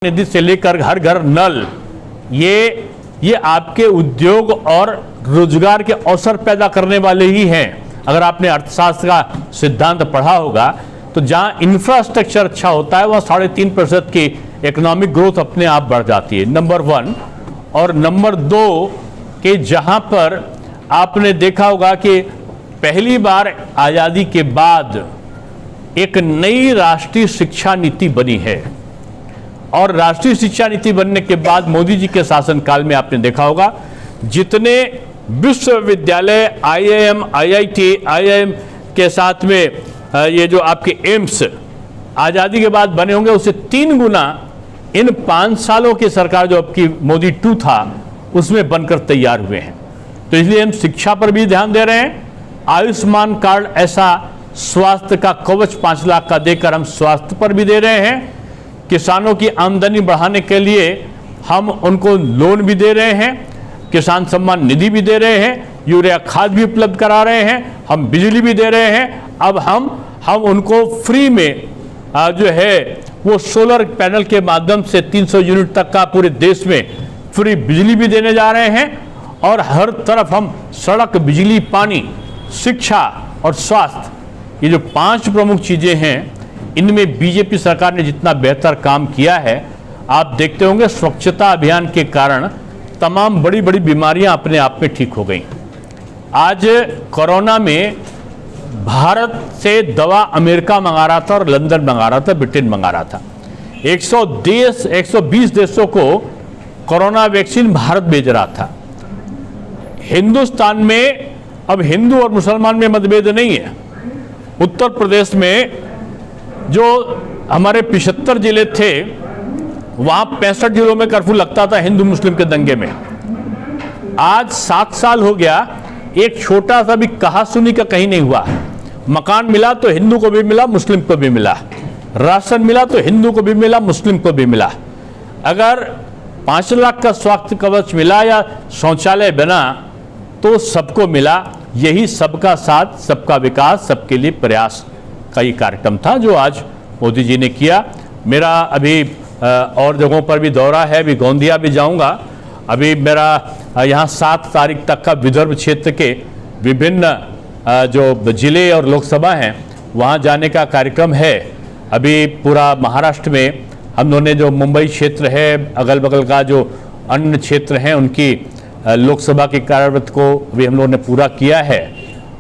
निधि से लेकर हर घर नल, ये आपके उद्योग और रोजगार के अवसर पैदा करने वाले ही हैं। अगर आपने अर्थशास्त्र का सिद्धांत पढ़ा होगा तो जहां इंफ्रास्ट्रक्चर अच्छा होता है वहां 3.5% की इकोनॉमिक ग्रोथ अपने आप बढ़ जाती है, नंबर 1। और नंबर 2 कि जहां पर आपने देखा होगा कि पहली बार आज़ादी के बाद एक नई राष्ट्रीय शिक्षा नीति बनी है। और राष्ट्रीय शिक्षा नीति बनने के बाद मोदी जी के शासनकाल में आपने देखा होगा जितने विश्वविद्यालय, IIM, IIT, IIM के साथ में ये जो आपके एम्स आज़ादी के बाद बने होंगे उससे 3 गुना इन 5 सालों की सरकार जो आपकी मोदी 2 था उसमें बनकर तैयार हुए हैं। तो इसलिए हम शिक्षा पर भी ध्यान दे रहे हैं। आयुष्मान कार्ड ऐसा स्वास्थ्य का कवच 5 लाख का देकर हम स्वास्थ्य पर भी दे रहे हैं। किसानों की आमदनी बढ़ाने के लिए हम उनको लोन भी दे रहे हैं, किसान सम्मान निधि भी दे रहे हैं, यूरिया खाद भी उपलब्ध करा रहे हैं, हम बिजली भी दे रहे हैं। अब हम उनको फ्री में जो है वो सोलर पैनल के माध्यम से 300 यूनिट तक का पूरे देश में फ्री बिजली भी देने जा रहे हैं। और हर तरफ हम सड़क, बिजली, पानी, शिक्षा और स्वास्थ्य, ये जो 5 प्रमुख चीज़ें हैं इनमें बीजेपी सरकार ने जितना बेहतर काम किया है। आप देखते होंगे स्वच्छता अभियान के कारण तमाम बड़ी बड़ी बीमारियां अपने आप में ठीक हो गई। आज कोरोना में भारत से दवा अमेरिका मंगा रहा था और लंदन मंगा रहा था, ब्रिटेन मंगा रहा था। 120 देशों को कोरोना वैक्सीन भारत भेज रहा था। हिंदुस्तान में अब हिंदू और मुसलमान में मतभेद नहीं है। उत्तर प्रदेश में जो हमारे 75 जिले थे वहां 65 जिलों में कर्फ्यू लगता था हिंदू मुस्लिम के दंगे में। आज 7 साल हो गया, एक छोटा सा भी कहा सुनी का कहीं नहीं हुआ। मकान मिला तो हिंदू को भी मिला, मुस्लिम को भी मिला। राशन मिला तो हिंदू को भी मिला, मुस्लिम को भी मिला। अगर 5 लाख का स्वास्थ्य कवच मिला या शौचालय बना तो सबको मिला। यही सबका साथ, सबका विकास, सबके लिए प्रयास का ये कार्यक्रम था जो आज मोदी जी ने किया। मेरा अभी और जगहों पर भी दौरा है, अभी गोंदिया भी जाऊंगा। अभी मेरा यहाँ 7 तारीख तक का विदर्भ क्षेत्र के विभिन्न जो जिले और लोकसभा हैं वहाँ जाने का कार्यक्रम है। अभी पूरा महाराष्ट्र में हम लोगों ने जो मुंबई क्षेत्र है, अगल बगल का जो अन्य क्षेत्र हैं उनकी लोकसभा की कार्यवृत्त को भी हम लोगों ने पूरा किया है।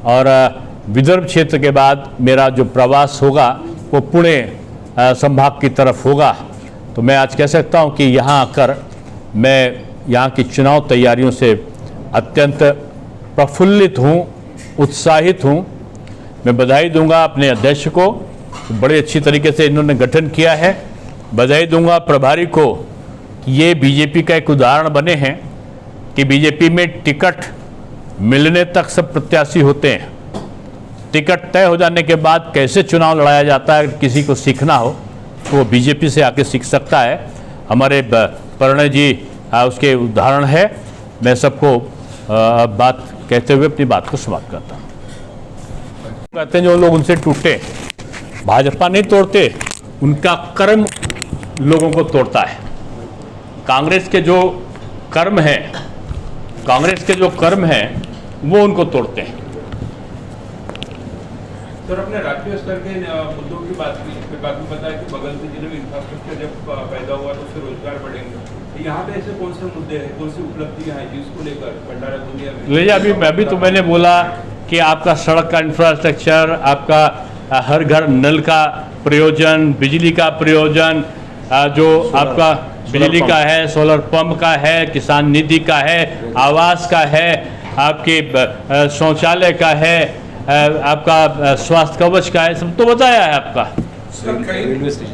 और विदर्भ क्षेत्र के बाद मेरा जो प्रवास होगा वो पुणे संभाग की तरफ होगा। तो मैं आज कह सकता हूं कि यहाँ आकर मैं यहाँ की चुनाव तैयारियों से अत्यंत प्रफुल्लित हूँ, उत्साहित हूँ। मैं बधाई दूंगा अपने अध्यक्ष को, बड़े अच्छी तरीके से इन्होंने गठन किया है। बधाई दूंगा प्रभारी को कि ये बीजेपी का एक उदाहरण बने हैं कि बीजेपी में टिकट मिलने तक सब प्रत्याशी होते हैं। टिकट तय हो जाने के बाद कैसे चुनाव लड़ाया जाता है, किसी को सीखना हो तो वो बीजेपी से आके सीख सकता है। हमारे प्रणय जी उसके उदाहरण है। मैं सबको बात कहते हुए अपनी बात को समाप्त करता हूँ। कहते हैं जो लोग उनसे टूटे, भाजपा नहीं तोड़ते, उनका कर्म लोगों को तोड़ता है। कांग्रेस के जो कर्म हैं वो उनको तोड़ते हैं। सर, अपने राष्ट्रीय स्तर के मुद्दों की बात की, फिर बाद में बताया कि बगल के जिले में इंफ्रास्ट्रक्चर जब पैदा हुआ तो उससे रोजगार बढ़ेंगे। यहाँ पे ऐसे कौन से मुद्दे हैं, कौन सी उपलब्धियाँ हैं जिसको लेकर भंडारा दुनिया में अभी तो मैंने बोला कि आपका सड़क का इंफ्रास्ट्रक्चर, आपका हर घर नल का प्रयोजन, बिजली का प्रयोजन, जो आपका बिजली का है, सोलर पंप का है, किसान निधि का है, आवास का है, आपके शौचालय का है, आपका स्वास्थ्य कवच का है, सब तो बताया है आपका।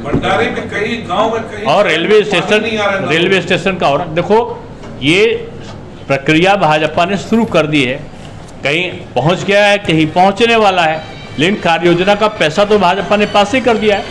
भंडारे में कई गांव में कई और रेलवे स्टेशन का हो रहा। देखो ये प्रक्रिया भाजपा ने शुरू कर दी है, कहीं पहुंच गया है, कहीं पहुंचने वाला है, लेकिन कार्य योजना का पैसा तो भाजपा ने पास ही कर दिया है।